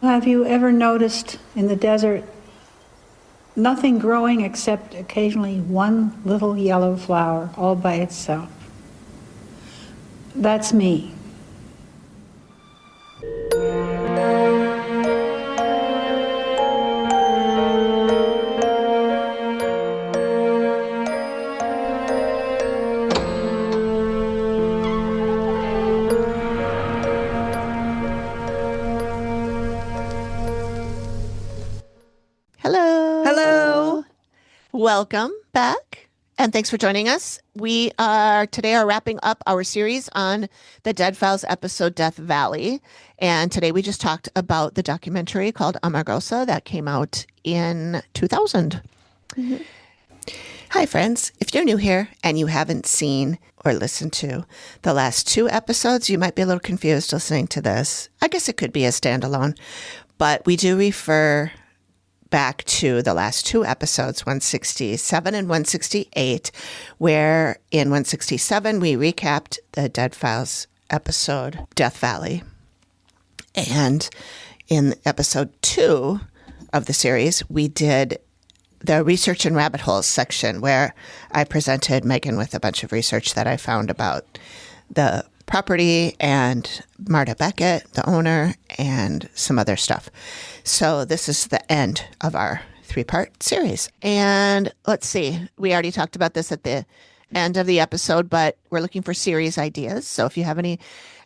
Have you ever noticed in the desert nothing growing except occasionally one little yellow flower all by itself? That's me. Hello. Welcome back. And thanks for joining us. We are wrapping up our series on the Dead Files episode Death Valley. And today we just talked about the documentary called Amargosa that came out in 2000. Mm-hmm. Hi, friends. If you're new here and you haven't seen or listened to the last two episodes, you might be a little confused listening to this. I guess it could be a standalone, but we do refer back to the last two episodes, 167 and 168, where in 167 we recapped the Dead Files episode Death Valley. And in episode 2 of the series, we did the research and rabbit holes section, where I presented Megan with a bunch of research that I found about the property and Marta Beckett, the owner, and some other stuff. So this is the end of our 3-part series. And let's see, we already talked about this at the end of the episode, but we're looking for series ideas. So if you have any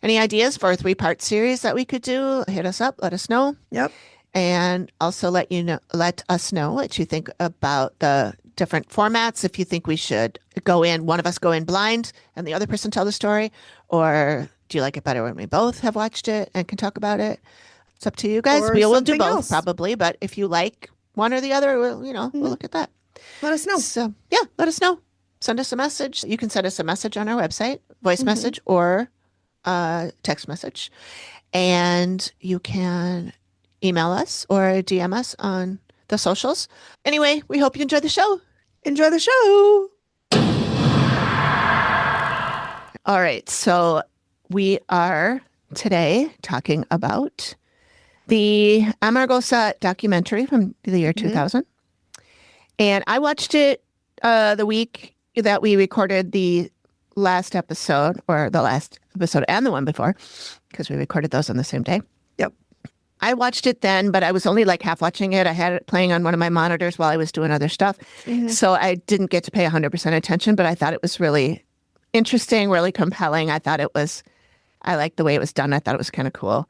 ideas for a 3-part series that we could do, hit us up, let us know. Yep. And also let us know what you think about the different formats. If you think we should one of us go in blind and the other person tell the story, or do you like it better when we both have watched it and can talk about it? It's up to you guys. Or We will do both else. Probably, but if you like one or the other, we'll look at that. Let us know. So yeah, let us know. Send us a message. You can send us a message on our website, voice message or text message. And you can email us or DM us on the socials. Anyway, we hope you enjoy the show. Enjoy the show. All right. So we are today talking about the Amargosa documentary from the year 2000. And I watched it the week that we recorded the last episode, or the last episode and the one before, because we recorded those on the same day. Yep. I watched it then, but I was only like half watching it. I had it playing on one of my monitors while I was doing other stuff. So I didn't get to pay 100% attention, but I thought it was really interesting, really compelling. I liked the way it was done. I thought it was kind of cool.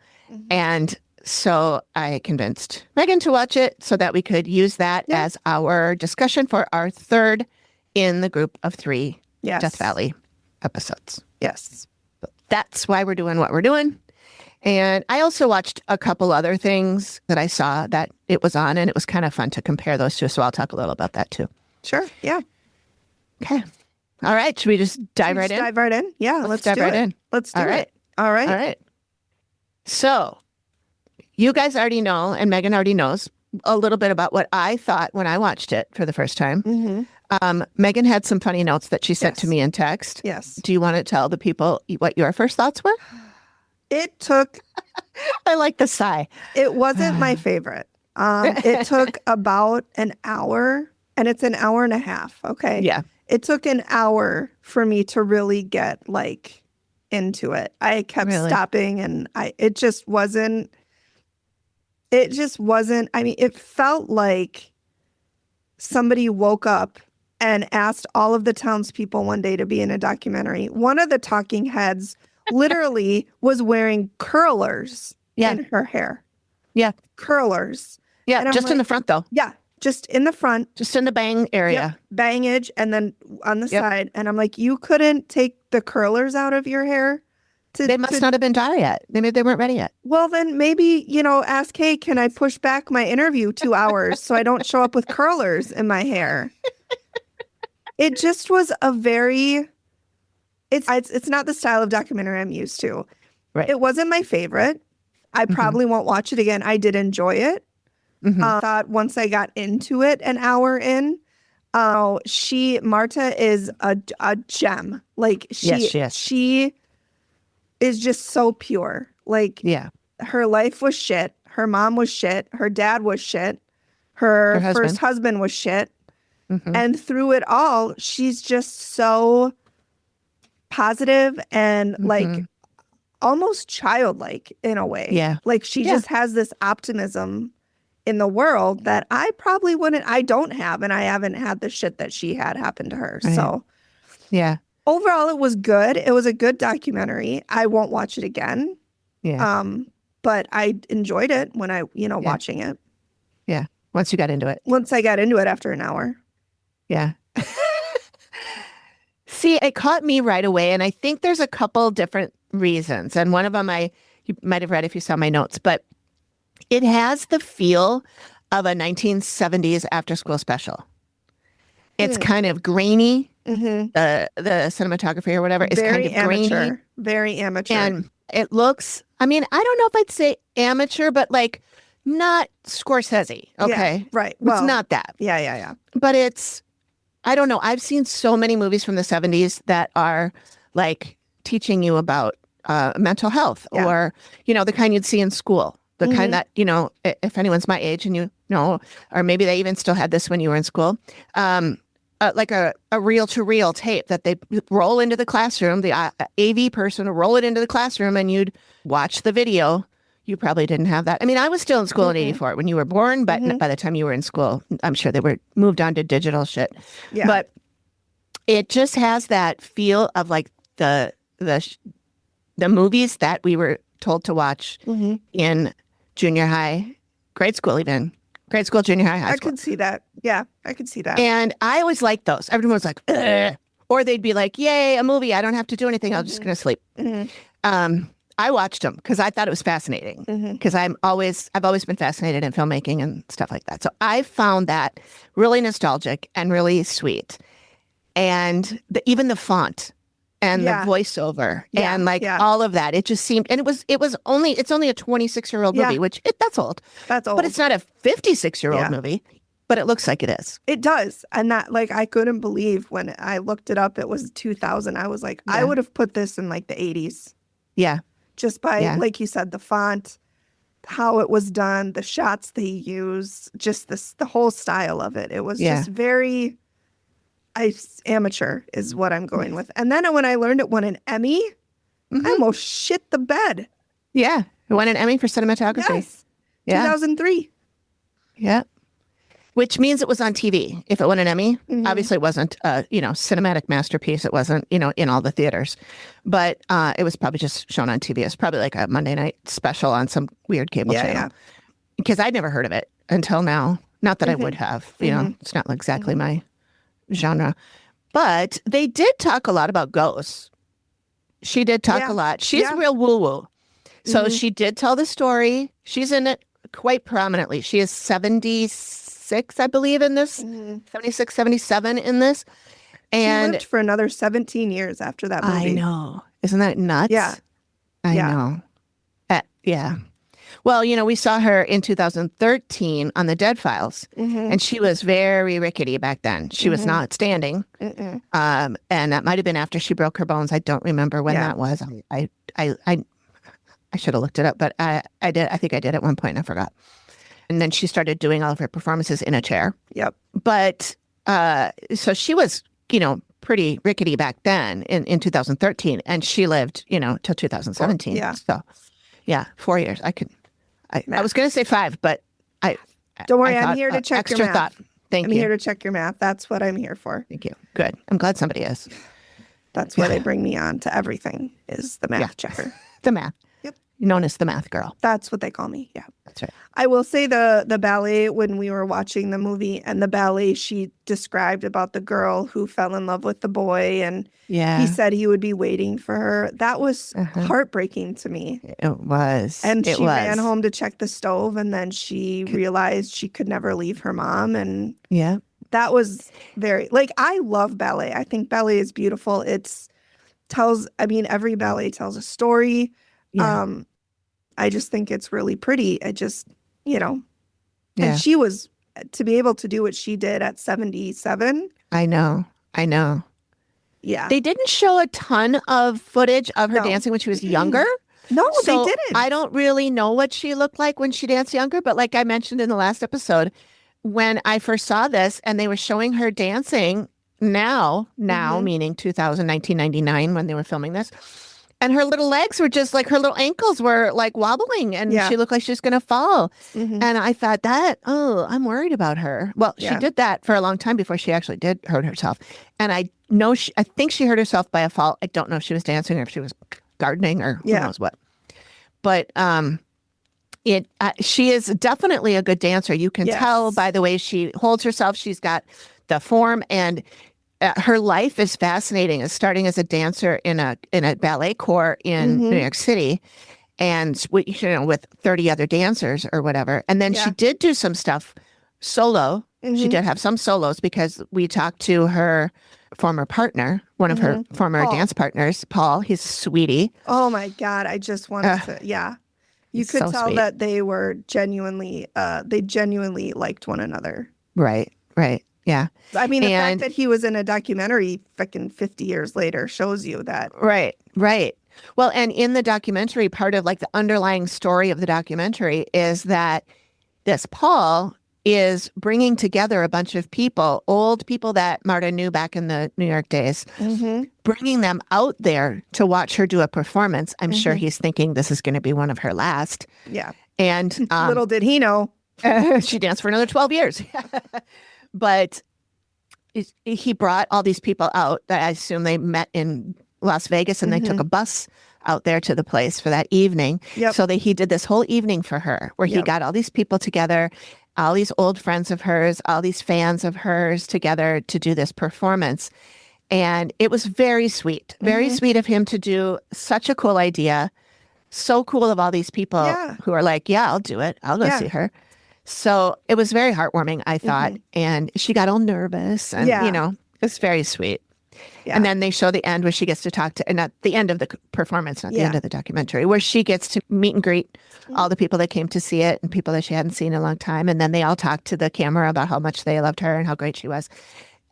And so I convinced Megan to watch it so that we could use that as our discussion for our third in the group of 3 Death Valley episodes. Yes. That's why we're doing what we're doing. And I also watched a couple other things that I saw that it was on, and it was kind of fun to compare those two. So I'll talk a little about that too. Sure. Yeah. Okay. All right. Should we just dive right in? Dive right in. Yeah. Let's dive do right it. in. Let's do All right. it. All right. All right. So you guys already know, and Megan already knows a little bit about what I thought when I watched it for the first time. Megan had some funny notes that she sent to me in text. Yes. Do you want to tell the people what your first thoughts were? It took... I like the sigh. It wasn't my favorite. It took about an hour, and it's an hour and a half. Okay. Yeah. It took an hour for me to really get into it. I kept stopping, and it just wasn't, I mean, it felt like somebody woke up and asked all of the townspeople one day to be in a documentary. One of the talking heads literally was wearing curlers in her hair. Yeah. Curlers. Yeah. Just in the front, though. Yeah. Just in the front. Just in the bang area. Yep, bangage. And then on the side. And I'm like, you couldn't take the curlers out of your hair? They must not have been done yet. Maybe they weren't ready yet. Well, then maybe, ask, hey, can I push back my interview 2 hours so I don't show up with curlers in my hair? It just was a very... It's not the style of documentary I'm used to. Right. It wasn't my favorite. I probably won't watch it again. I did enjoy it. Thought once I got into it an hour in, Marta is a gem. She is just so pure. Her life was shit. Her mom was shit. Her dad was shit. Her Her first husband was shit. And through it all, she's just so positive and like almost childlike in a way. Yeah. Like she just has this optimism in the world that I probably wouldn't, I don't have, and I haven't had the shit that she had happen to her. Right. So Yeah. overall, it was good. It was a good documentary. I won't watch it again. Yeah. But I enjoyed it when I, watching it. Yeah. Once you got into it. Once I got into it after an hour. Yeah. See, it caught me right away. And I think there's a couple different reasons. And one of them you might have read if you saw my notes, but it has the feel of a 1970s after school special. It's kind of grainy. The cinematography or whatever is Very kind of grainy. amateur. Very amateur. And it looks, I mean, I don't know if I'd say amateur, but like not Scorsese. Okay. Yeah, right. Well, it's not that. Yeah. But it's, I don't know. I've seen so many movies from the 70s that are like teaching you about mental health or, the kind you'd see in school. The kind that, if anyone's my age and you know, or maybe they even still had this when you were in school, like a reel-to-reel tape that they roll into the classroom, the AV person would roll it into the classroom and you'd watch the video. You probably didn't have that. I mean, I was still in school in 84 when you were born, but by the time you were in school, I'm sure they were moved on to digital shit. Yeah. But it just has that feel of like the movies that we were told to watch in junior high, grade school, junior high, high school. I could see that. Yeah, I could see that. And I always liked those. Everyone was like, ugh. Or they'd be like, yay, a movie. I don't have to do anything. I'm just going to sleep. I watched them because I thought it was fascinating because I've always been fascinated in filmmaking and stuff like that. So I found that really nostalgic and really sweet. And even the font and the voiceover and like all of that, it just seemed, and it's only a 26-year-old movie, which that's old. That's old. But it's not a 56-year-old movie, but it looks like it is. It does. And that, like, I couldn't believe when I looked it up, it was 2000. I was like, I would have put this in like the 80s. Yeah. Just by, like you said, the font, how it was done, the shots they used, just the whole style of it. It was just very amateur is what I'm going with. And then when I learned it won an Emmy, I almost shit the bed. Yeah. It won an Emmy for cinematography. Yes. 2003. Yeah. Which means it was on TV. If it won an Emmy, obviously it wasn't a, cinematic masterpiece. It wasn't, in all the theaters. But it was probably just shown on TV. It's probably like a Monday night special on some weird cable channel. Yeah. Because I'd never heard of it until now. Not that I would have. It's not exactly my genre. But they did talk a lot about ghosts. She did talk a lot. She's real woo-woo. So she did tell the story. She's in it quite prominently. She is 76, I believe, in this. 76, 77 in this. And she lived for another 17 years after that movie. I know. Isn't that nuts? Yeah. I know. Yeah. Well, we saw her in 2013 on the Dead Files, and she was very rickety back then. She was not standing, and that might have been after she broke her bones. I don't remember when that was. I should have looked it up, but I did. I think I did at one point. And I forgot. And then she started doing all of her performances in a chair. Yep. But so she was, pretty rickety back then in 2013, and she lived, till 2017. Yeah. So, 4 years. I was going to say 5, but don't worry. I'm here to check extra your math. Thought. Thank you. I'm here to check your math. That's what I'm here for. Thank you. Good. I'm glad somebody is. That's why they bring me on to everything is the math checker. The math. Yep. Known as the math girl. That's what they call me. Yeah. That's right. I will say the ballet, when we were watching the movie and the ballet she described about the girl who fell in love with the boy and he said he would be waiting for her. That was heartbreaking to me. It was. And she ran home to check the stove and then she realized she could never leave her mom. And that was very, like, I love ballet. I think ballet is beautiful. Every ballet tells a story. Yeah. I just think it's really pretty. I just, and she was, to be able to do what she did at 77. I know. Yeah. They didn't show a ton of footage of her dancing when she was younger. No, So they didn't. I don't really know what she looked like when she danced younger, but like I mentioned in the last episode, when I first saw this and they were showing her dancing now, meaning 1999 when they were filming this, and her little legs were just like her little ankles were like wobbling and Yeah. she looked like she was going to fall. Mhm. And I thought I'm worried about her. Well, she Yeah. did that for a long time before she actually did hurt herself. And I think she hurt herself by a fall. I don't know if she was dancing or if she was gardening or who knows what. But she is definitely a good dancer. You can tell by the way she holds herself. She's got the form, and her life is fascinating. As starting as a dancer in a ballet corps in New York City, and with 30 other dancers or whatever. And then she did do some stuff solo. She did have some solos because we talked to her former partner, one of her former dance partners, Paul. He's a sweetie. Oh my God. I just wanted to, You could so tell sweet. that they were genuinely liked one another. Right. Yeah. I mean, the fact that he was in a documentary fucking 50 years later shows you that. Right. Well, and in the documentary, part of like the underlying story of the documentary is that this Paul is bringing together a bunch of people, old people that Marta knew back in the New York days, bringing them out there to watch her do a performance. I'm sure he's thinking this is going to be one of her last. Yeah. And little did he know. She danced for another 12 years. But he brought all these people out that I assume they met in Las Vegas, and they took a bus out there to the place for that evening. So that he did this whole evening for her where he got all these people together, all these old friends of hers, all these fans of hers together to do this performance. And it was very sweet of him to do. Such a cool idea. So cool of all these people who are like, yeah, I'll do it. I'll go see her. So it was very heartwarming, I thought. And she got all nervous and, it's very sweet. Yeah. And then they show the end where she gets to talk to, and not the end of the performance, not the end of the documentary, where she gets to meet and greet all the people that came to see it and people that she hadn't seen in a long time. And then they all talk to the camera about how much they loved her and how great she was.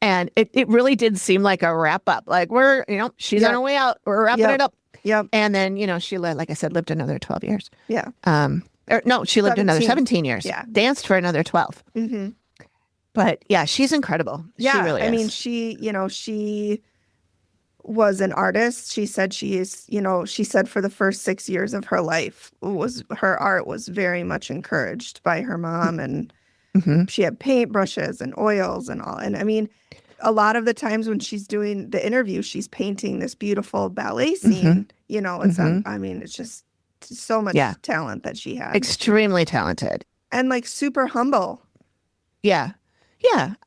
And it really did seem like a wrap up. Like she's on her way out. We're wrapping it up. Yep. And then, she like I said, lived another 12 years. Yeah. She lived another 17 years. Yeah. Danced for another 12. But yeah, she's incredible. Yeah. She really is. I mean, she was an artist. She said she said for the first 6 years of her life her art was very much encouraged by her mom, and she had paintbrushes and oils and all. And I mean, a lot of the times when she's doing the interview, she's painting this beautiful ballet scene. It's just so much talent that she had. Extremely talented. And like super humble. Yeah.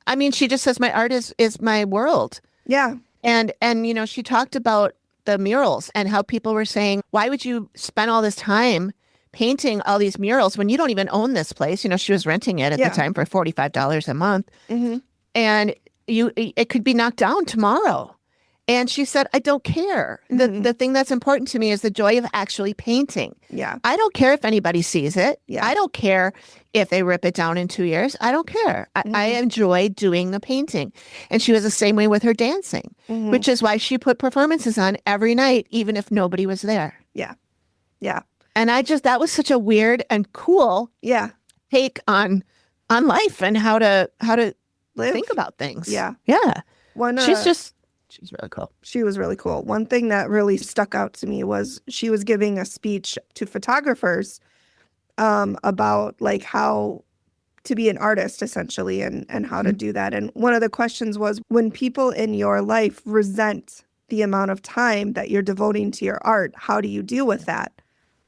I mean, she just says my art is my world. Yeah. And she talked about the murals and how people were saying, why would you spend all this time painting all these murals when you don't even own this place? She was renting it at the time for $45 a month. And it could be knocked down tomorrow. And she said, I don't care. The thing that's important to me is the joy of actually painting. Yeah. I don't care if anybody sees it. Yeah. I don't care if they rip it down in 2 years. I don't care. I enjoy doing the painting. And she was the same way with her dancing, which is why she put performances on every night, even if nobody was there. Yeah. Yeah. And that was such a weird and cool take on life and how to live, think about things. Yeah. Yeah. She's really cool. She was really cool. One thing that really stuck out to me was she was giving a speech to photographers about like how to be an artist essentially and how to do that. And one of the questions was, when people in your life resent the amount of time that you're devoting to your art, how do you deal with that?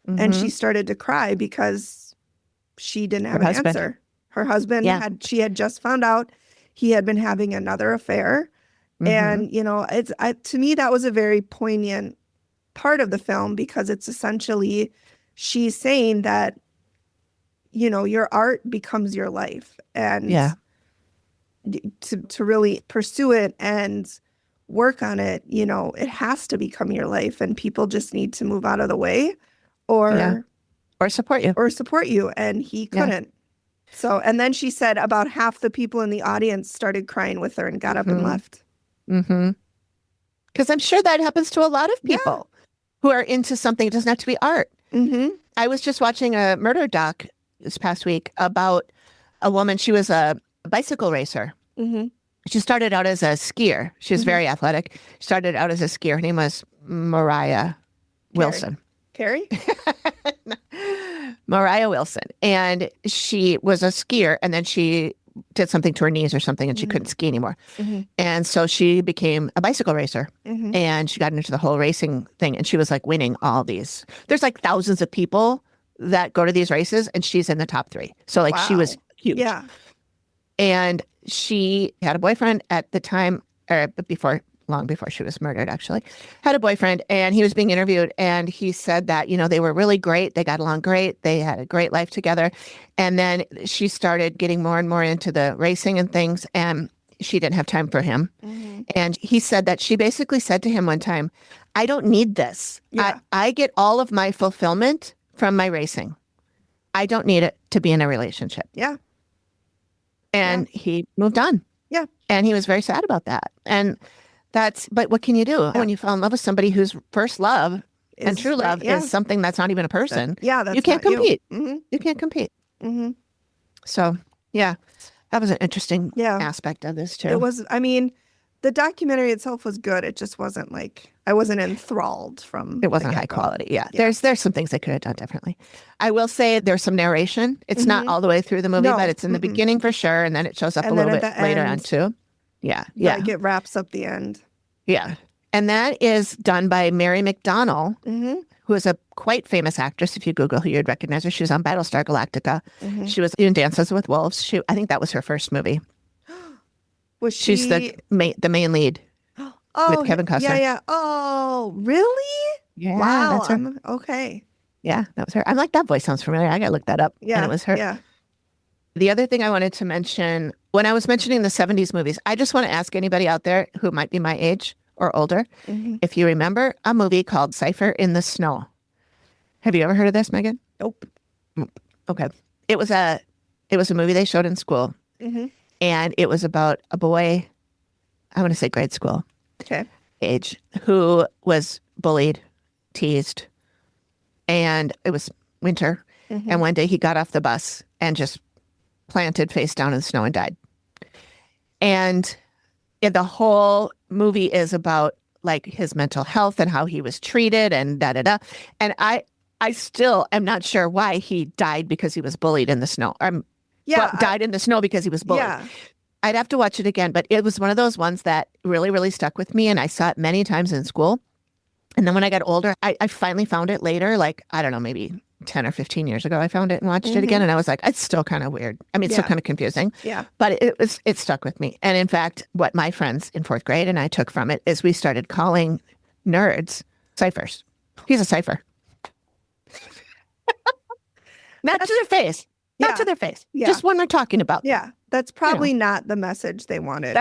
And she started to cry because she didn't have an answer. Her husband she had just found out he had been having another affair. And, to me, that was a very poignant part of the film, because it's essentially, she's saying that, your art becomes your life, and to really pursue it and work on it, it has to become your life, and people just need to move out of the way or support you. And he couldn't. So, and then she said about half the people in the audience started crying with her and got up and left. Because I'm sure that happens to a lot of people. who are into something. It doesn't have to be art. Mm-hmm. I was just watching a murder doc this past week about a woman. She was a bicycle racer. Mm-hmm. She started out as a skier. She was very athletic. She started out as a skier. Her name was Mariah Wilson. Carrie? Mariah Wilson. And she was a skier, and then she did something to her knees or something, and she couldn't ski anymore. Mm-hmm. And so she became a bicycle racer, Mm-hmm. and she got into the whole racing thing, and she was like winning all these. There's like thousands of people that go to these races, and she's in the top 3. So like she was huge. Yeah. And she had a boyfriend at the time, or long before she was murdered, actually, had a boyfriend, and he was being interviewed, and he said that, they were really great. They got along great. They had a great life together. And then she started getting more and more into the racing and things, and she didn't have time for him. Mm-hmm. And he said that she basically said to him one time, I don't need this. Yeah. I get all of my fulfillment from my racing. I don't need it to be in a relationship. Yeah. And he moved on. Yeah. And he was very sad about that. And but what can you do when you fall in love with somebody whose first love and true love is something that's not even a person? That's you can't not compete. You. Mm-hmm. You can't compete. Mm-hmm. So, yeah, that was an interesting Yeah. aspect of this too. It was, the documentary itself was good. It just wasn't like, I wasn't enthralled from. It wasn't the high get-go. quality. Yeah. There's some things they could have done differently. I will say there's some narration. It's not all the way through the movie, No. but it's in the beginning for sure. And then it shows up And a then little at bit the later end, on too. Yeah. Yeah. Like it wraps up the end. Yeah. And that is done by Mary McDonnell, Mm-hmm. who is a quite famous actress. If you Google her, you'd recognize her. She was on Battlestar Galactica. Mm-hmm. She was in Dances with Wolves. I think that was her first movie. Was she? She's the main lead with Kevin Costner. Yeah, yeah. Oh, really? Yeah, Wow. that's her. Okay. Yeah, that was her. I'm like, that voice sounds familiar. I got to look that up. Yeah. And it was her. Yeah. The other thing I wanted to mention, when I was mentioning the 70s movies, I just want to ask anybody out there who might be my age or older, Mm-hmm. if you remember a movie called Cypher in the Snow. Have you ever heard of this, Megan? Nope. Okay. It was a movie they showed in school, Mm-hmm. and it was about a boy, I want to say grade school Okay. age, who was bullied, teased, and it was winter. Mm-hmm. And one day he got off the bus and just planted face down in the snow and died. And the whole movie is about like his mental health and how he was treated and da-da-da. And I still am not sure why he died because he was bullied in the snow. Died in the snow because he was bullied. Yeah. I'd have to watch it again, but it was one of those ones that really, really stuck with me. And I saw it many times in school. And then when I got older, I finally found it later, like, I don't know, maybe 10 or 15 years ago, I found it and watched it again. And I was like, it's still kind of weird. I mean, it's still kind of confusing. Yeah. But it stuck with me. And in fact, what my friends in 4th grade and I took from it is we started calling nerds ciphers. He's a cipher. Not to their face. Not to their face. Yeah. Just when they're talking about them. Yeah. That's probably not the message they wanted.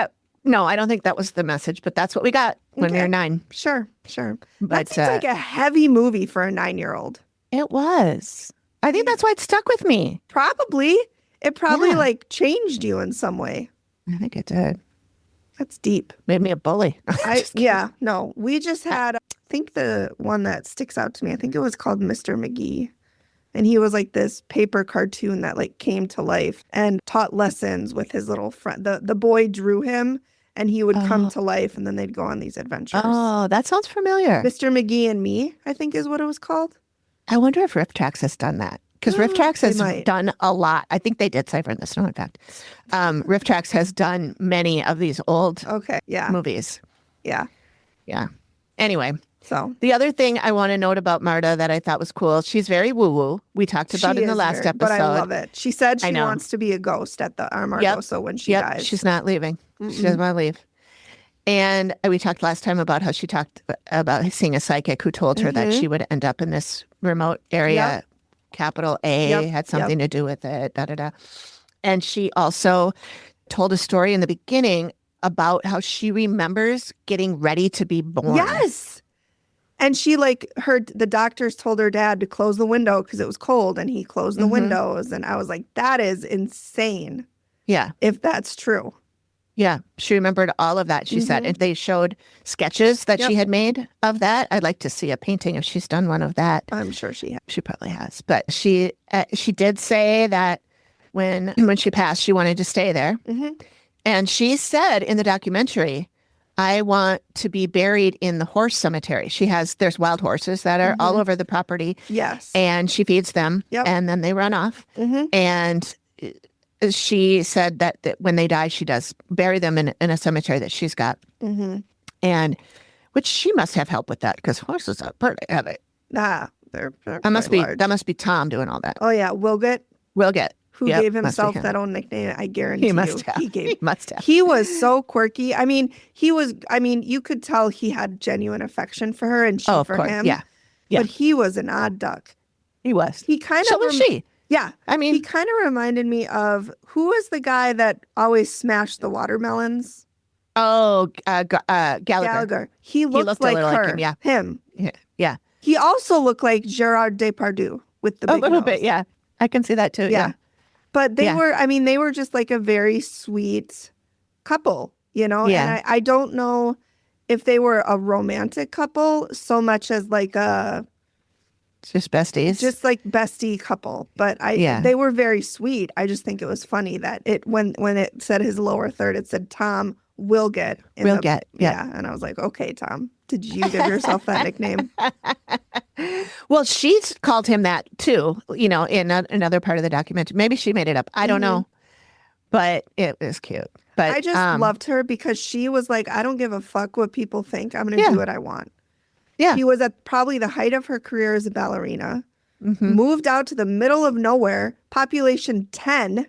No, I don't think that was the message, but that's what we got when we were 9. Sure. Sure. But That seems like a heavy movie for a 9-year-old. it was. I think that's why it stuck with me. Probably. It probably Yeah. like changed you in some way. I think it did. That's deep. Made me a bully. No, we just had, I think the one that sticks out to me, I think it was called Mr. McGee. And he was like this paper cartoon that like came to life and taught lessons with his little friend. The boy drew him and he would come to life and then they'd go on these adventures. Oh, that sounds familiar. Mr. McGee and Me, I think is what it was called. I wonder if Riff Tracks has done that. Because Riff Tracks has might. done a lot. I think they did Cypher in the Snow, in fact. Riff Tracks has done many of these old Okay. Yeah. movies. Yeah. Yeah. Anyway, So the other thing I want to note about Marta that I thought was cool, she's very woo-woo. We talked about she in the is last very- episode. But I love it. She said I she know. wants to be a ghost at the Amargosa when she dies. She's not leaving. She doesn't want to leave. And we talked last time about how she talked about seeing a psychic who told her that she would end up in this remote area. Yep. Capital A had something to do with it, da-da-da. And she also told a story in the beginning about how she remembers getting ready to be born. Yes. And she like heard the doctors told her dad to close the window because it was cold and he closed the windows. And I was like, that is insane Yeah. if that's true. Yeah, she remembered all of that, she said. And they showed sketches that she had made of that. I'd like to see a painting if she's done one of that. I'm sure she has. She probably has. But she did say that when she passed, she wanted to stay there. And she said in the documentary, I want to be buried in the horse cemetery. There's wild horses that are all over the property. Yes. And she feeds them and then they run off. And she said that when they die, she does bury them in a cemetery that she's got. And which she must have help with that because horses are pretty heavy. They're That must be Tom doing all that. Oh yeah, Wilget, Who gave himself that own nickname. I guarantee he must you. have. He must have. He was so quirky. I mean, you could tell he had genuine affection for her and she of for course. him. Yeah. But he was an odd duck. He was. He kind of So was she. Yeah. I mean, he kind of reminded me of who was the guy that always smashed the watermelons? Gallagher. He looked like a little her. like him, yeah. Him. Yeah. He also looked like Gerard Depardieu with the big A little nose. bit, yeah. I can see that too. Yeah. But they were just like a very sweet couple, Yeah. And I don't know if they were a romantic couple so much as like Just besties. just like bestie couple. But they were very sweet. I just think it was funny that when it said his lower third, it said Tom Wilget. Wilget, yeah. And I was like, okay, Tom, did you give yourself that nickname? Well, she's called him that too, in another part of the documentary. Maybe she made it up. I don't know. But it was cute. But I just loved her because she was like, I don't give a fuck what people think. I'm going to do what I want. Yeah. She was at probably the height of her career as a ballerina, moved out to the middle of nowhere, population 10.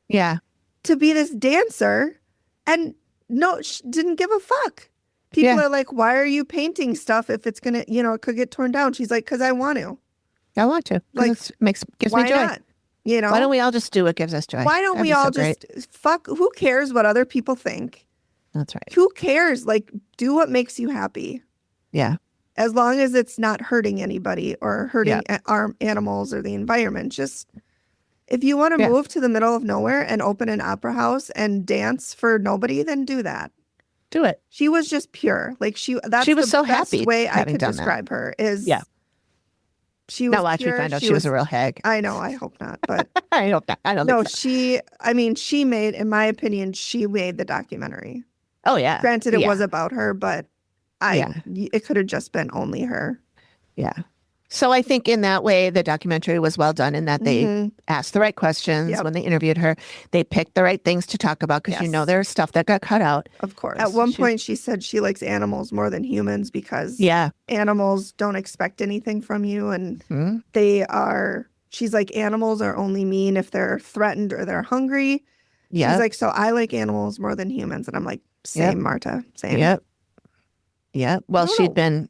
Yeah. To be this dancer. And no, she didn't give a fuck. People are like, why are you painting stuff if it's going to, it could get torn down? She's like, because I want to. I want to. Like, gives me joy. Not? Why don't we all just do what gives us joy? Why don't we all just fuck? Who cares what other people think? That's right. Who cares? Like, do what makes you happy. Yeah. As long as it's not hurting anybody or hurting our animals or the environment. Just if you want to move to the middle of nowhere and open an opera house and dance for nobody, then do that. Do it. She was just pure. Like she was the so best happy way I could done describe her is she was now watch me find out she was a real hag. I know, I hope not, but I hope not. I don't no, think so. she made, in my opinion, she made the documentary. Oh yeah. Granted it was about her, but it could have just been only her. Yeah. So I think in that way, the documentary was well done in that they asked the right questions when they interviewed her. They picked the right things to talk about because there's stuff that got cut out. Of course. At one point, she said she likes animals more than humans because animals don't expect anything from you. And she's like, animals are only mean if they're threatened or they're hungry. Yeah. She's like, so I like animals more than humans. And I'm like, same, Marta, same. Yep. Yeah. Well, she'd been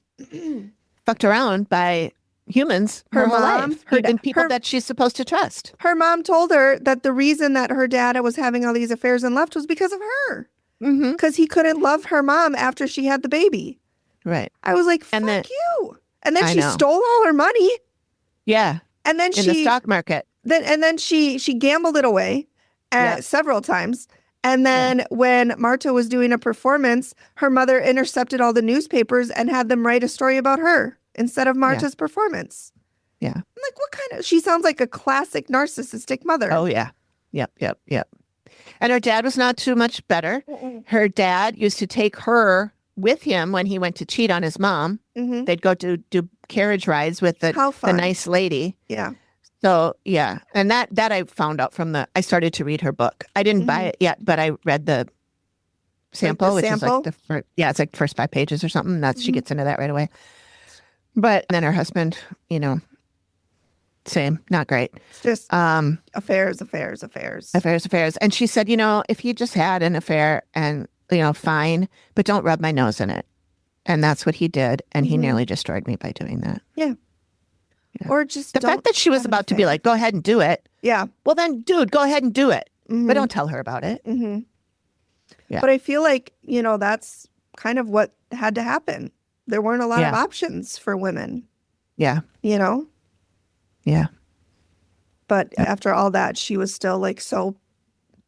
fucked around by humans her whole life, even people that she's supposed to trust. Her mom told her that the reason that her dad was having all these affairs and left was because of her. Because he couldn't love her mom after she had the baby. Right. I was like, fuck you. And then she stole all her money. Yeah. And then in the stock market. Then she gambled it away several times. And then when Marta was doing a performance, her mother intercepted all the newspapers and had them write a story about her instead of Marta's performance. Yeah. I'm like, what kind of... She sounds like a classic narcissistic mother. Oh, yeah. Yep. And her dad was not too much better. Her dad used to take her with him when he went to cheat on his mom. They'd go to do carriage rides with the nice lady. Yeah. So, yeah. And that I found out I started to read her book. I didn't buy it yet, but I read the sample, which is like it's like first 5 pages or something. She gets into that right away. But then her husband, same, not great. Just affairs. And she said, if he just had an affair and, fine, but don't rub my nose in it. And that's what he did. And he nearly destroyed me by doing that. Yeah. Or just the fact that she was about to be like, go ahead and do it. Yeah. Well, then, dude, go ahead and do it. But don't tell her about it. Yeah. But I feel like, that's kind of what had to happen. There weren't a lot of options for women. Yeah. Yeah. But after all that, she was still like so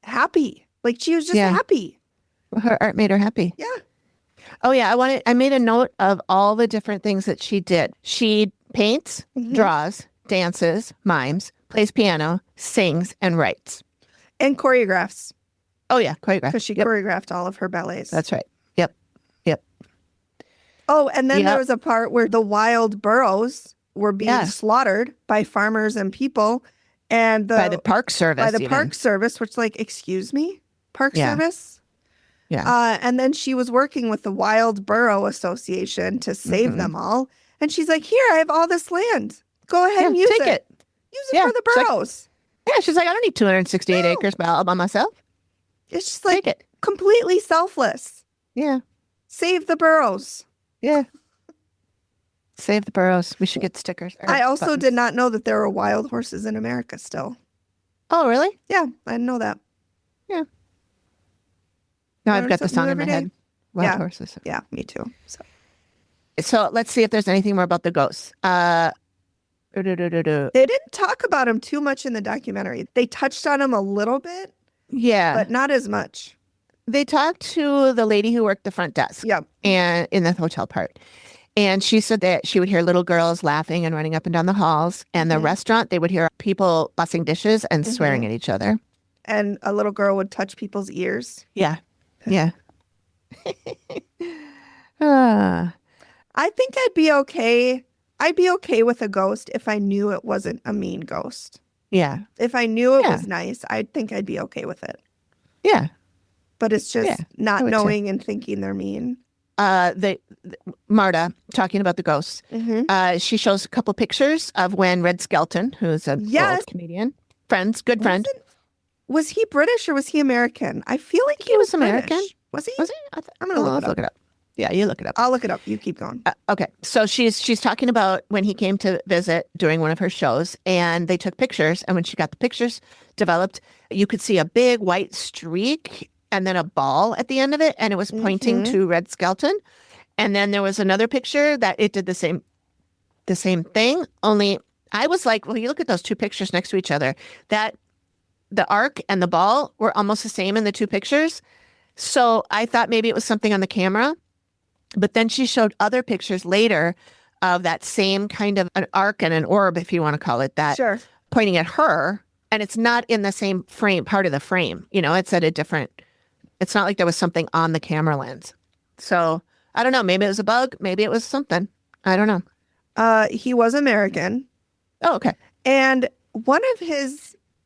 happy. Like she was just happy. Her art made her happy. Yeah. Oh yeah, I made a note of all the different things that she did. She paints, draws, dances, mimes, plays piano, sings, and writes. And choreographs, Oh yeah, choreograph. because she Yep, choreographed all of her ballets. that's right. Yep. Yep. Oh, and then Yep. there was a part where the wild burros were being Yeah. slaughtered by farmers and people, and By the Park Service. by the even. Park Service, which, like, excuse me, Park Yeah. Service. Yeah. And then she was working with the Wild Burro Association to save them all. And she's like, "Here, I have all this land. Go ahead and use take it. Use it Yeah, for the it's like- burros." Yeah, she's like, I don't need 268 acres all by myself. It's just like Take it. completely selfless. Yeah. Save the burros. Yeah. Save the burros. We should get stickers. or I also buttons. did not know that there were wild horses in America still. Oh, really? Yeah, I didn't know that. No, I've Learn got the something song new in my every day. head. Wild Yeah. horses. Yeah, me too. So let's see if there's anything more about the ghosts. They didn't talk about him too much in the documentary. They touched on him a little bit, Yeah. but not as much. They talked to the lady who worked the front desk Yeah. and in the hotel part. And she said that she would hear little girls laughing and running up and down the halls. And the restaurant, they would hear people bussing dishes and swearing at each other. And a little girl would touch people's ears. Yeah. Yeah. Ah. I think I'd be okay. I'd be okay with a ghost if I knew it wasn't a mean ghost. Yeah. If I knew it Yeah. was nice, I think I'd be okay with it. Yeah. But it's just Yeah, not I would too. knowing and thinking they're mean. Marta, talking about the ghosts, she shows a couple pictures of when Red Skelton, who's a Yes. old comedian, good friend. Was he British or was he American? I feel like He was American. British. Was he? Was he? I'm gonna look it up. look it up. Yeah, you look it up. I'll look it up. You keep going. Okay, so she's talking about when he came to visit during one of her shows, and they took pictures. And when she got the pictures developed, you could see a big white streak and then a ball at the end of it, and it was pointing to Red Skelton. And then there was another picture that it did the same thing. Only I was like, well, you look at those two pictures next to each other. That the arc and the ball were almost the same in the two pictures. So I thought maybe it was something on the camera. But then she showed other pictures later of that same kind of an arc and an orb, if you want to call it that, Sure. pointing at her. And it's not in the same part of the frame. You know, it's at a different, it's not like there was something on the camera lens. So I don't know. Maybe it was a bug. Maybe it was something. I don't know. He was American. Oh, okay. And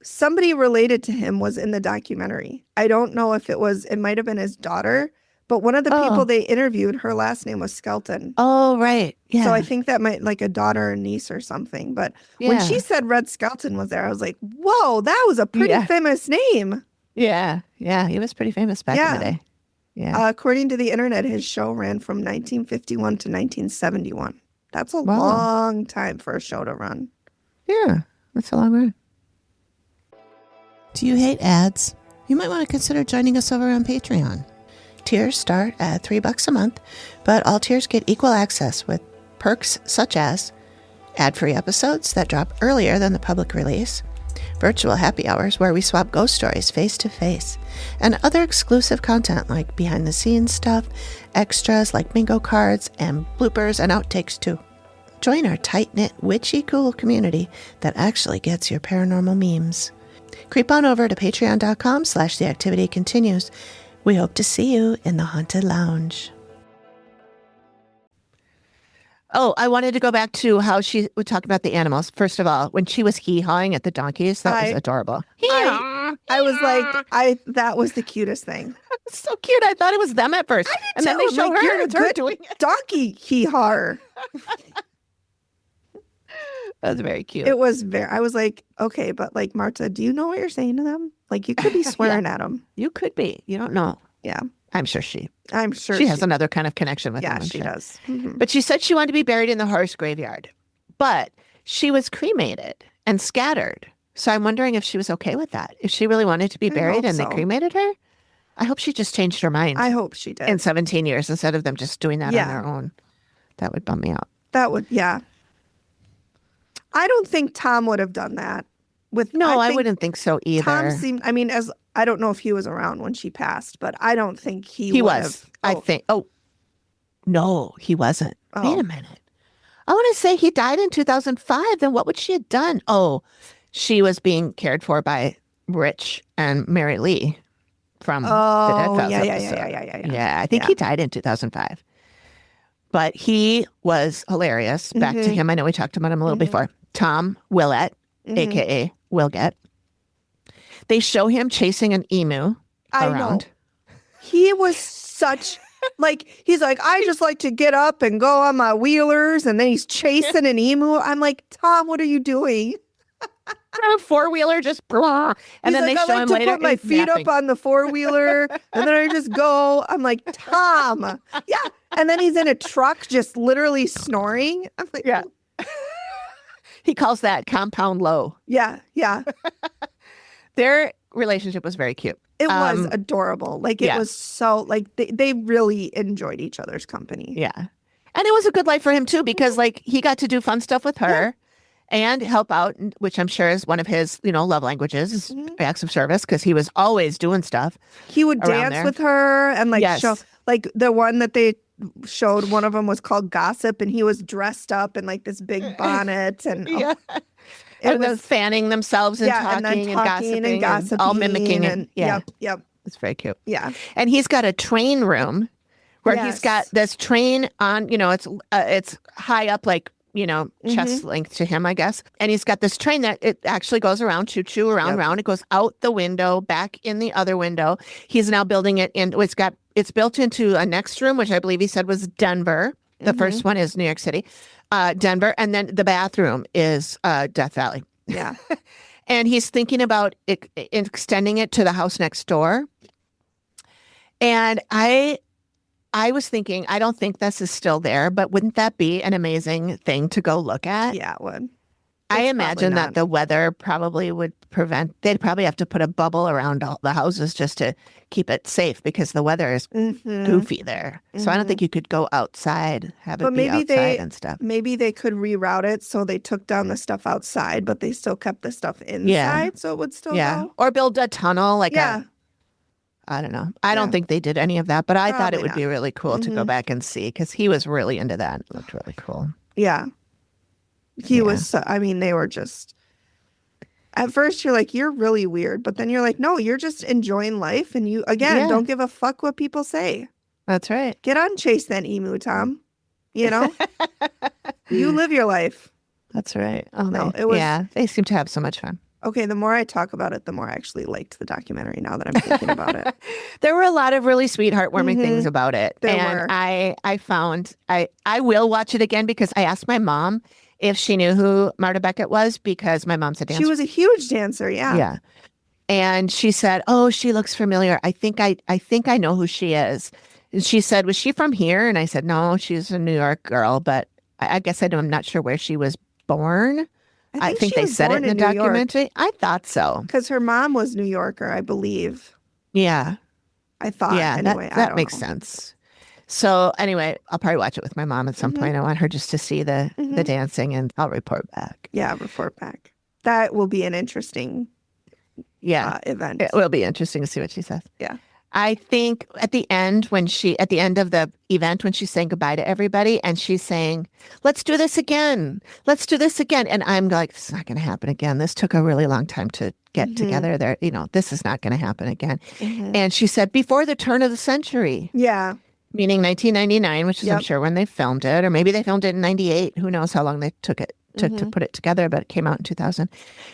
somebody related to him was in the documentary. I don't know if it might have been his daughter, but one of the people they interviewed, her last name was Skelton. Oh, right. Yeah. So I think that might like a daughter or niece or something. But when she said Red Skelton was there, I was like, whoa, that was a pretty famous name. Yeah. Yeah. He was pretty famous back in the day. Yeah. According to the internet, his show ran from 1951 to 1971. That's a long time for a show to run. Yeah. That's a long run. Do you hate ads? You might want to consider joining us over on Patreon. Tiers start at $3 a month, but all tiers get equal access with perks such as ad-free episodes that drop earlier than the public release, virtual happy hours where we swap ghost stories face to face, and other exclusive content like behind-the-scenes stuff, extras like bingo cards, and bloopers and outtakes too. Join our tight-knit, witchy cool community that actually gets your paranormal memes. Creep on over to patreon.com/theactivitycontinues. We hope to see you in the Haunted Lounge. Oh, I wanted to go back to how she would talk about the animals. First of all, when she was hee-hawing at the donkeys, that was adorable. I was like, that was the cutest thing. It's so cute. I thought it was them at first. And then they too. show Like, her, you're a it's her good doing it. Donkey hee-haw. That was very cute. It was I was like, okay, but like, Marta, do you know what you're saying to them? Like, you could be swearing at them. You could be. You don't know. Yeah. I'm sure she has another kind of connection with Yeah, them. I'm she sure. does. Mhm. But she said she wanted to be buried in the horse graveyard. But she was cremated and scattered. So I'm wondering if she was okay with that. If she really wanted to be buried hope and they so. cremated her. I hope she just changed her mind I hope she did. in 17 years instead of them just doing that on Yeah. their own. That would bum me out. That would, yeah. I don't think Tom would have done that. No, I think wouldn't think so either. Tom seemed, I mean, I don't know if he was around when she passed, but I don't think he He would was. have. I think. Oh, no, he wasn't. Wait Oh. a minute. I want to say he died in 2005. Then what would she have done? Oh, she was being cared for by Rich and Mary Lee from the Dead Oh, Files yeah, episode. yeah. Yeah, I think Yeah. he died in 2005. But he was hilarious. Back to Mhm. him. I know we talked about him a little before. Tom Willet, Mhm. aka Wilget. They show him chasing an emu I around. know. He was such like he's like, I just like to get up and go on my wheelers, and then he's chasing an emu. I'm like, Tom, what are you doing? A four-wheeler just blah. And He's then like, they I show like him to later put my he's feet napping. up on the four-wheeler, and then I just go. I'm like, Tom. Yeah. And then he's in a truck just literally snoring. I'm like, Yeah. He calls that compound low. yeah. Their relationship was very cute. It was adorable. Like it yeah. was so like they really enjoyed each other's company. Yeah. And it was a good life for him too, because like he got to do fun stuff with her and help out, which I'm sure is one of his, love languages, is acts of service, because he was always doing stuff. He would around dance there. with her and like Yes. show like the one that they showed, one of them was called Gossip, and he was dressed up in like this big bonnet and Yeah. it And was then fanning themselves and and then talking and gossiping gossiping all mimicking and it. Yeah. Yep. It's very cute. Yeah. And he's got a train room where he's got Yes. this train on, it's high up, like, chest length to him, I guess. And he's got this train that it actually goes around, choo-choo, around. It goes out the window, back in the other window. He's now building it in, it's built into a next room, which I believe he said was Denver. The first one is New York City, Denver. And then the bathroom is Death Valley. Yeah. And he's thinking about extending it to the house next door. And I was thinking, I don't think this is still there, but wouldn't that be an amazing thing to go look at? Yeah, it would. I It's imagine probably that not. the weather probably would they'd probably have to put a bubble around all the houses just to keep it safe, because the weather is goofy there. So I don't think you could go outside, have it But be maybe outside and stuff. maybe they could reroute it so they took down the stuff outside, but they still kept the stuff inside, so it would still go. Or build a tunnel, like Yeah. I don't know. I don't think they did any of that, but I thought it Probably would be not. really cool to go back and see, because he was really into that. It looked really cool. Yeah. He was, they were just, at first you're like, you're really weird. But then you're like, no, you're just enjoying life. And you, again, don't give a fuck what people say. That's right. Get on Chase that emu, Tom. You live your life. That's right. Oh, No, it was- they seem to have so much fun. Okay, the more I talk about it, the more I actually liked the documentary now that I'm thinking about it. There were a lot of really sweet, heartwarming things about it. There and were. I found, I will watch it again, because I asked my mom if she knew who Marta Beckett was, because my mom's a dancer. She was a huge dancer, yeah. Yeah. And she said, oh, she looks familiar. I think I know who she is. And she said, was she from here? And I said, no, she's a New York girl, but I guess I'm not sure where she was born. I think she they was said it born in the New York, documentary. I thought so. because her mom was New Yorker, I believe. Yeah. I thought. Yeah, anyway, I that don't makes know. sense. So anyway, I'll probably watch it with my mom at some point. I want her just to see the dancing, and I'll report back. Yeah, report back. That will be an interesting event. It will be interesting to see what she says. Yeah. I think at the end of the event, when she's saying goodbye to everybody and she's saying, let's do this again. Let's do this again. And I'm like, this is not going to happen again. This took a really long time to get together there. This is not going to happen again. And she said, before the turn of the century. Yeah. Meaning 1999, which is I'm Yep. sure when they filmed it, or maybe they filmed it in 98. Who knows how long they took it to put it together, but it came out in 2000.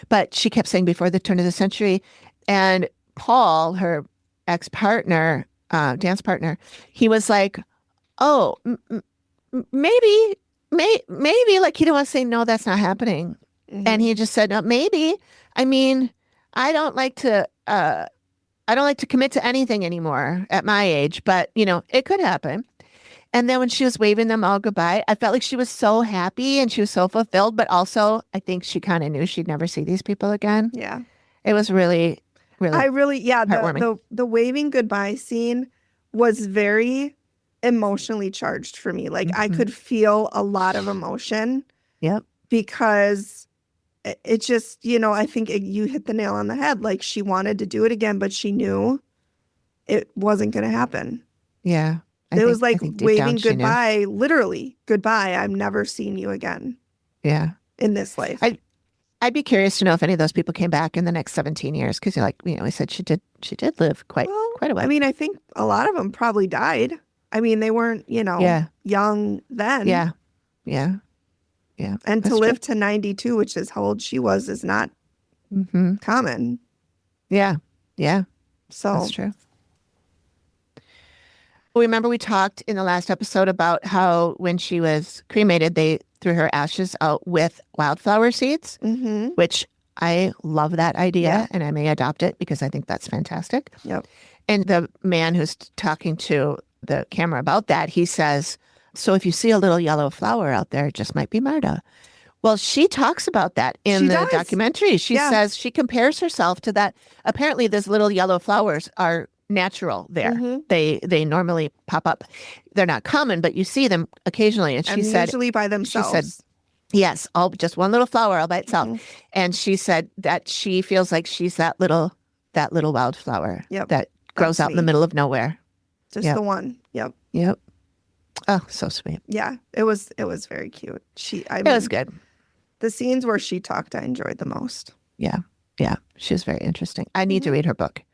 But she kept saying before the turn of the century. And Paul, her ex-partner, dance partner, he was like, oh, maybe, like he didn't want to say, no, that's not happening. And he just said, no, maybe. I mean, I don't like to commit to anything anymore at my age, but it could happen. And then when she was waving them all goodbye, I felt like she was so happy and she was so fulfilled, but also I think she kind of knew she'd never see these people again. Yeah. It was really, really, the waving goodbye scene was very emotionally charged for me. Like I could feel a lot of emotion. Yep. Because it just, I think you hit the nail on the head. Like, she wanted to do it again, but she knew it wasn't going to happen. Yeah. It was like I think deep down waving she knew. goodbye, literally goodbye. I'm never seeing you again Yeah. in this life. I'd be curious to know if any of those people came back in the next 17 years, because we said she did live quite a while. I mean, I think a lot of them probably died. I mean, they weren't, young then. Yeah. Yeah. Yeah. And to That's live to 92, which is how old she was, is not true. common. Yeah. Yeah. So That's true. Remember we talked in the last episode about how when she was cremated, they threw her ashes out with wildflower seeds, which I love that idea, and I may adopt it because I think that's fantastic. Yep. And the man who's talking to the camera about that, he says, so if you see a little yellow flower out there, it just might be Marta. Well, she talks about that in the documentary. She says she compares herself to that. Apparently, those little yellow flowers are natural there. They normally pop up. They're not common, but you see them occasionally. And she said, usually by themselves. She said, yes, just one little flower all by itself. And she said that she feels like she's that little wildflower that grows out in the middle of nowhere. Just the one. Yep. Yep. Oh, so sweet. Yeah, it was very cute. It was good. The scenes where she talked, I enjoyed the most. Yeah. Yeah. She was very interesting. I need to read her book.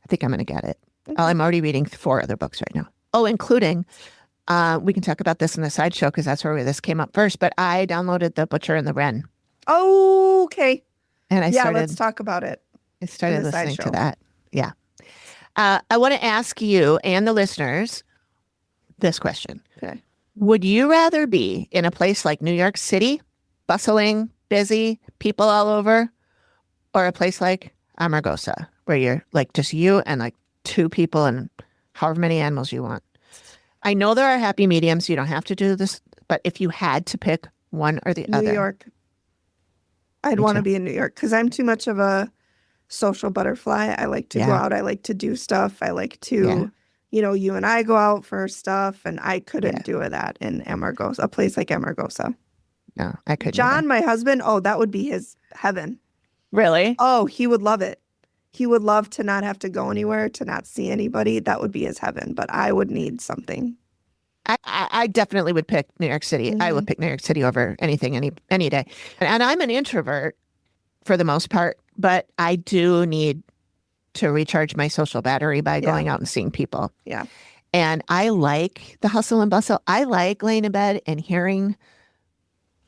I think I'm going to get it. I'm already reading 4 other books right now. Oh, including, we can talk about this in the sideshow because that's where this came up first, but I downloaded The Butcher and the Wren. Oh, okay. And let's talk about it. I started listening to that. Yeah. I want to ask you and the listeners this question. Okay. Would you rather be in a place like New York City, bustling, busy, people all over, or a place like Amargosa, where you're like just you and like 2 people and however many animals you want? I know there are happy mediums. You don't have to do this, but if you had to pick one or the other. New York. I'd want to be in New York because I'm too much of a social butterfly. I like to go out. I like to do stuff. I like to, you and I go out for stuff, and I couldn't do that in Amargosa, a place like Amargosa. No, I couldn't. John, my husband, that would be his heaven. Really? Oh, he would love it. He would love to not have to go anywhere, to not see anybody. That would be his heaven, but I would need something. I definitely would pick New York City. I would pick New York City over anything any day. And I'm an introvert for the most part, but I do need to recharge my social battery by going out and seeing people. Yeah. And I like the hustle and bustle. I like laying in bed and hearing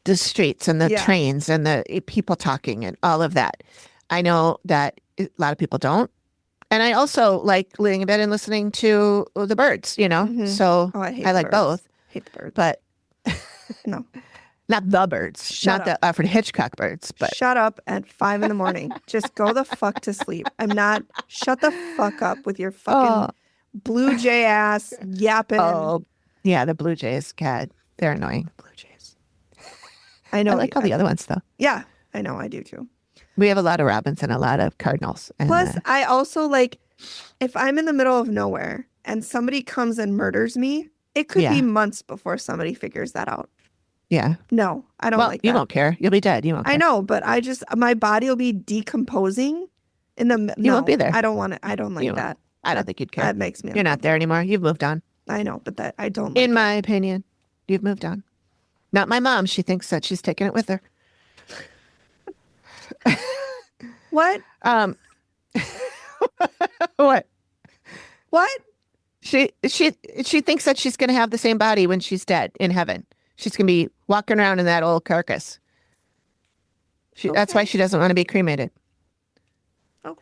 the streets and the trains and the people talking and all of that. I know that a lot of people don't. And I also like laying in bed and listening to the birds, So I like both. Hate the birds. But no. Not the birds. Not the Alfred Hitchcock birds. But shut up at 5 a.m. Just go the fuck to sleep. Shut the fuck up with your fucking blue jay ass yapping. Oh, yeah, the blue jays, God, they're annoying. Blue jays. I know. I like all the other ones, though. Yeah, I know. I do, too. We have a lot of robins and a lot of cardinals. And, plus, I also like, if I'm in the middle of nowhere and somebody comes and murders me, it could be months before somebody figures that out. Yeah. No, I don't like that. You won't care. You'll be dead. You won't care. I know, but my body will be decomposing you won't be there. I don't want it. I don't like that. I don't think you'd care. That makes me You're not there anymore. You've moved on. I know, but I don't like in my opinion, you've moved on. Not my mom. She thinks that she's taking it with her. What? What? What? She thinks that she's going to have the same body when she's dead in heaven. She's going to be walking around in that old carcass. That's why she doesn't want to be cremated. Oh,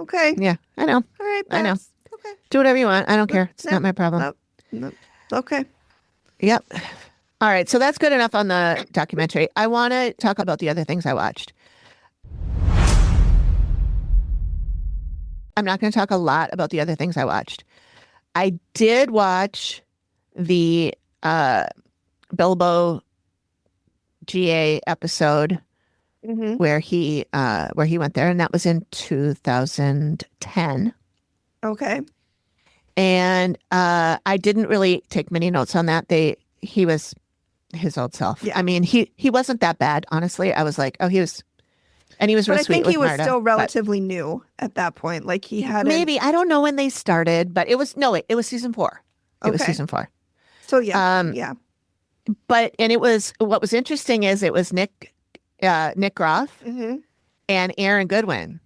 okay. Yeah, I know. All right, I know. Okay. Do whatever you want. I don't care. It's not my problem. Nope. Okay. Yep. All right. So that's good enough on the documentary. I want to talk about the other things I watched. I'm not going to talk a lot about the other things I watched. I did watch the Bilbo GA episode where he went there, and that was in 2010. Okay. And I didn't really take many notes on that. He was his old self. Yeah. I mean, he wasn't that bad, honestly. I was like, oh, he was And he was But real I sweet think with he was Marta, still but relatively new at that point. Like he had maybe, I don't know when they started, but it was season 4. It was Okay. season 4. So yeah, Um, yeah. But what was interesting is it was Nick Groff Mm-hmm. and Aaron Goodwin.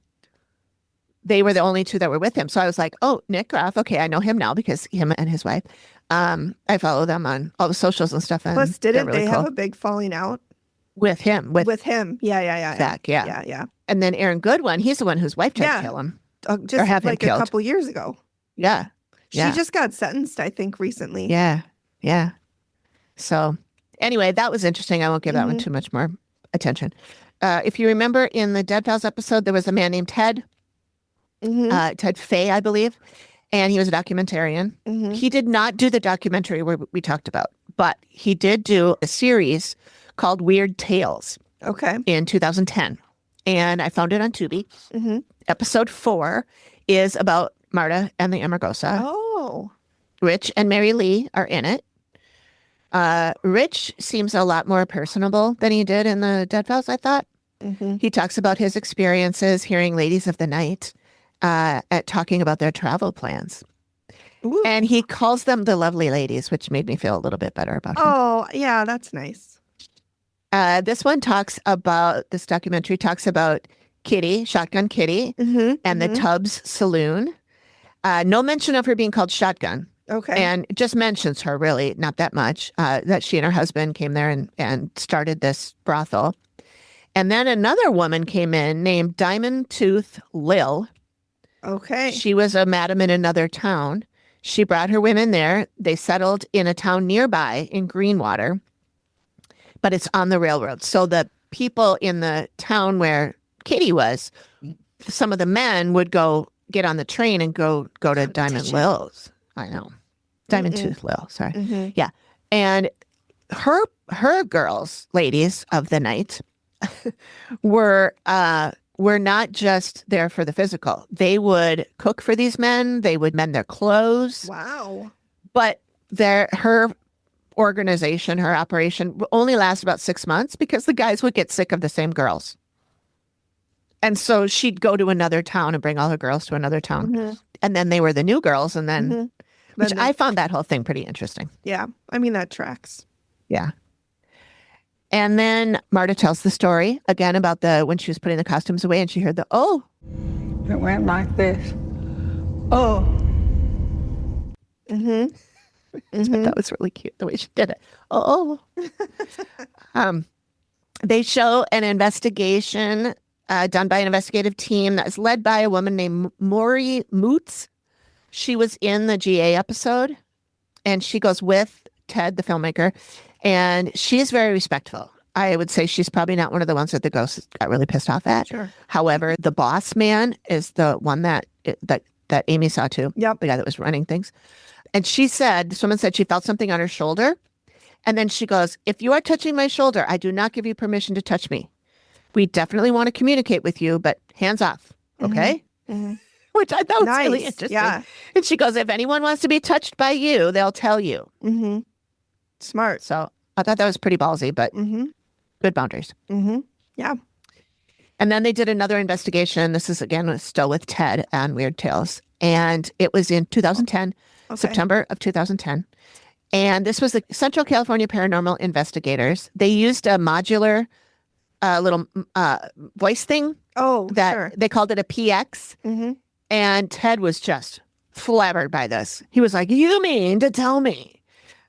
They were the only 2 that were with him. So I was like, oh, Nick Groff. Okay, I know him now because him and his wife. I follow them on all the socials and stuff. And Plus, they're didn't really they cool. have a big falling out With him, with him? Yeah. Zach, yeah. Yeah, yeah. And then Aaron Goodwin, he's the one whose wife tried Yeah. to kill him. Or Just have him like a killed. couple years ago. Yeah. She just got sentenced, I think, recently. Yeah. So anyway, that was interesting. I won't give that one Mhm. too much more attention. If you remember in the Dead Files episode, there was a man named Ted, Mhm. Ted Fay, I believe, and he was a documentarian. Mhm. He did not do the documentary where we talked about, but he did do a series called Weird Tales Okay. in 2010. And I found it on Tubi. Mhm. Episode 4 is about Marta and the Amargosa. Oh. Rich and Mary Lee are in it. Rich seems a lot more personable than he did in the Dead Files, I thought. Mhm. He talks about his experiences hearing ladies of the night at talking about their travel plans. Ooh. And he calls them the lovely ladies, which made me feel a little bit better about him. Oh, yeah, that's nice. This documentary talks about Kitty, Shotgun Kitty, Mhm. and the Tubbs Saloon. No mention of her being called Shotgun. Okay. And just mentions her, really, not that much, that she and her husband came there and started this brothel. And then another woman came in named Diamond Tooth Lil. Okay. She was a madam in another town. She brought her women there. They settled in a town nearby in Greenwater, but it's on the railroad. So the people in the town where Kitty was, some of the men would go get on the train and go to Diamond Lil's. I know. Diamond Tooth Lil, sorry. Mhm. Yeah. And her girls, ladies of the night, were not just there for the physical. They would cook for these men. They would mend their clothes. Wow. But her organization, her operation only lasted about 6 months because the guys would get sick of the same girls. And so she'd go to another town and bring all her girls to another town. Mhm. And then they were the new girls. And then, Mhm. which Then I found that whole thing pretty interesting. Yeah. I mean, that tracks. Yeah. And then Marta tells the story again about when she was putting the costumes away and she heard It went like this. Oh. Mhm. That was really cute the way she did it. Oh. They show an investigation done by an investigative team that was led by a woman named Maury Moots. She was in the GA episode, and she goes with Ted, the filmmaker, and she is very respectful. I would say she's probably not one of the ones that the ghost got really pissed off at. Sure. However, the boss man is the one that Amy saw too. Yep. The guy that was running things. And this woman said she felt something on her shoulder. And then she goes, if you are touching my shoulder, I do not give you permission to touch me. We definitely want to communicate with you, but hands off. Okay. Mhm. Which I thought was really Nice. interesting. Yeah. And she goes, if anyone wants to be touched by you, they'll tell you. Mm-hmm. Smart. So I thought that was pretty ballsy, but Mm-hmm. good boundaries. Mm-hmm. Yeah. And then they did another investigation. This is again still with Ted on Weird Tales. And it was in 2010, Okay. September of 2010. And this was the Central California Paranormal Investigators. They used a modular little voice thing Oh, that sure. they called it a PX. Mm-hmm. And Ted was just flabbered by this. He was like, you mean to tell me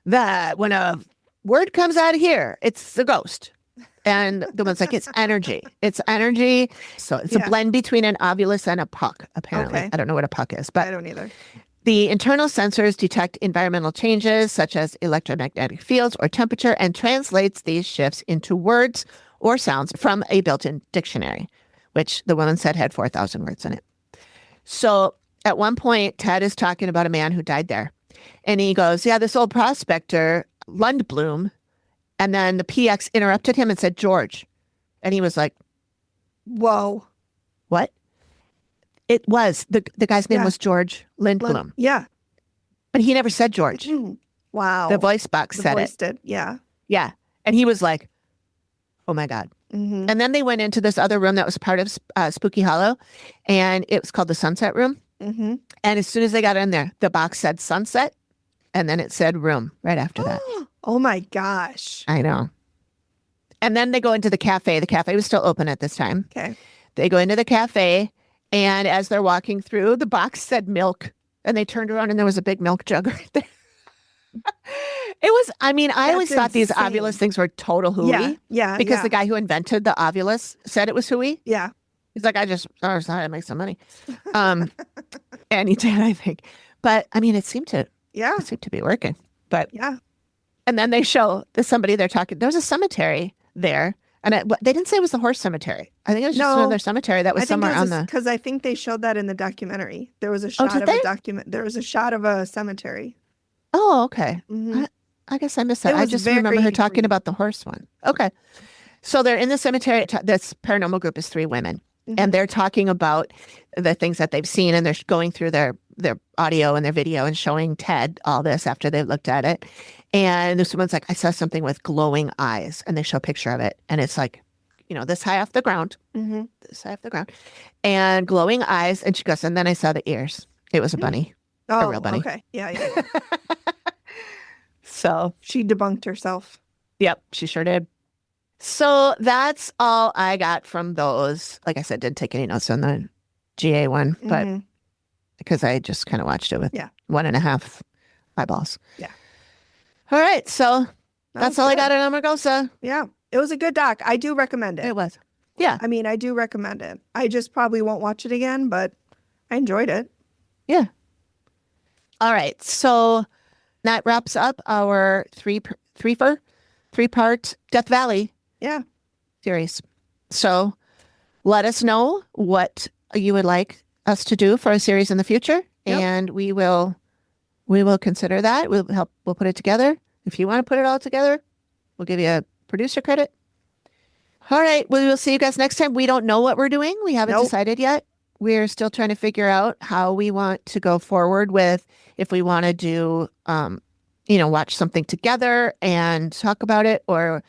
that when a word comes out of here, it's a ghost? And the one's like, it's energy. It's energy. So it's a blend between an ovulus and a puck, apparently. Okay. I don't know what a puck is, I but don't either. the internal sensors detect environmental changes such as electromagnetic fields or temperature and translates these shifts into words or sounds from a built-in dictionary, which the woman said had 4,000 words in it. So at one point, Ted is talking about a man who died there. And he goes, yeah, this old prospector, Lundblom. And then the PX interrupted him and said, George. And he was like, Whoa. what? It was. The guy's name Yeah. was George Lindblom. Yeah. But he never said George. Wow. The voice box The said voice it. did. Yeah. Yeah. And he was like, oh my God. Mhm. And then they went into this other room that was part of Spooky Hollow, and it was called the Sunset Room. Mhm. And as soon as they got in there, the box said sunset, and then it said room right after that. Oh my gosh. I know. And then they go into the cafe. The cafe was still open at this time. Okay. They go into the cafe, and as they're walking through, the box said milk, and they turned around and there was a big milk jug right there. It was, I mean, I always That's thought these insane. Ovilus things were total hooey. Yeah. Yeah. Because yeah. the guy who invented the Ovilus said it was hooey. Yeah. He's like, I just thought I'd make some money. And he did, I think. But I mean, it seemed to be working. But Yeah. and then they show somebody they're talking. There was a cemetery there. And they didn't say it was the horse cemetery. I think it was just another cemetery that was somewhere on the. Because I think they showed that in the documentary. There was a shot did of they? a document. There was a shot of a cemetery. Oh, okay. Mhm. I guess I missed that. It I was just remember her very talking brief. about the horse one. Okay. So they're in the cemetery. This paranormal group is 3 women. Mhm. And they're talking about the things that they've seen, and they're going through their audio and their video and showing Ted all this after they've looked at it. And this woman's like, I saw something with glowing eyes. And they show a picture of it. And it's like, this high off the ground, Mhm. this high off the ground, and glowing eyes. And she goes, and then I saw the ears. It was a bunny. Oh, real bunny. okay. Yeah. Yeah. So, She debunked herself. yep, she sure did. So that's all I got from those. Like I said, didn't take any notes on the GA one, but Mhm. because I just kind of watched it with Yeah. 1.5 eyeballs. Yeah. All right. So that's was all I good. got on Amargosa. Yeah. It was a good doc. I do recommend it. It was. Yeah. I mean, I do recommend it. I just probably won't watch it again, but I enjoyed it. Yeah. All right. So that wraps up our three-part Death Valley Yeah. series. So let us know what you would like us to do for a series in the future. Yep. And we will consider that. We'll put it together. If you want to put it all together, we'll give you a producer credit. All right. We will see you guys next time. We don't know what we're doing. We haven't Nope. decided yet. We're still trying to figure out how we want to go forward with, if we want to do, watch something together and talk about it, or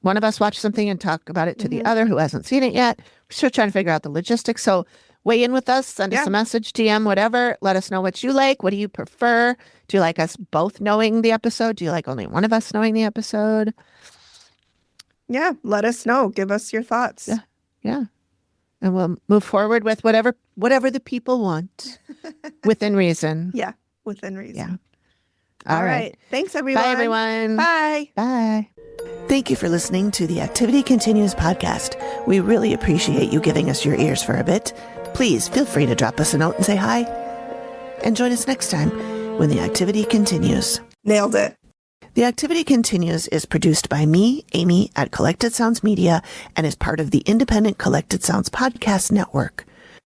one of us watch something and talk about it to the other who hasn't seen it yet. We're still trying to figure out the logistics. So weigh in with us, send us a message, DM, whatever. Let us know what you like. What do you prefer? Do you like us both knowing the episode? Do you like only one of us knowing the episode? Yeah. Let us know. Give us your thoughts. Yeah. Yeah. And we'll move forward with whatever the people want within reason. Yeah. Within reason. Yeah. All right. Thanks, everyone. Bye, everyone. Bye. Bye. Thank you for listening to the Activity Continues podcast. We really appreciate you giving us your ears for a bit. Please feel free to drop us a note and say hi. And join us next time when the activity continues. Nailed it. The Activity Continues is produced by me, Amy, at Collected Sounds Media, and is part of the independent Collected Sounds podcast network.